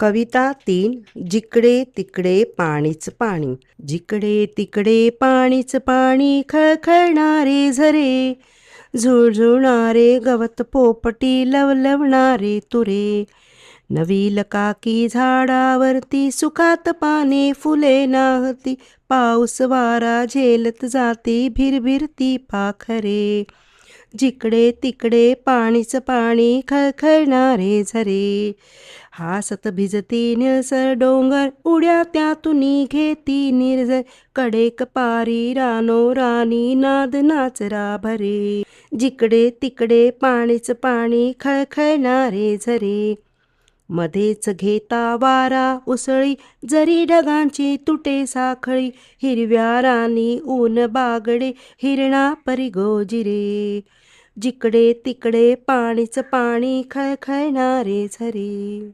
कविता 3. जिकडे तिकडे पाणीच पाणी. जिकडे तिकडे पाणीच पाणी, खळखळणारे झरे, झुळझुळणारे गवत पोपटी, लवलवणारे तुरे. नवील काकी झाडावरती, सुखात पाने फुले नाहती, पाऊस वारा झेलत जाती, भिरभिरती पाखरे. जिकडे तिकडे पाणीच पाणी, खळखळणारे झरे. हासत भिजती निळसर डोंगर, उड्या त्यातून घेती निर्झर, कडेक पारी रानो राणी, नाद नाचरा भरे. जिकडे तिकडे पाणीच पाणी, खळखळणारे झरे. मध्येच घेता वारा उसळी, जरी ढगांची तुटे साखळी, हिरव्या रानी ऊन बागडे, हिरणा परी गोजिरे. जिकडे तिकडे पाणीच पाणी, खळखळणारे झरे.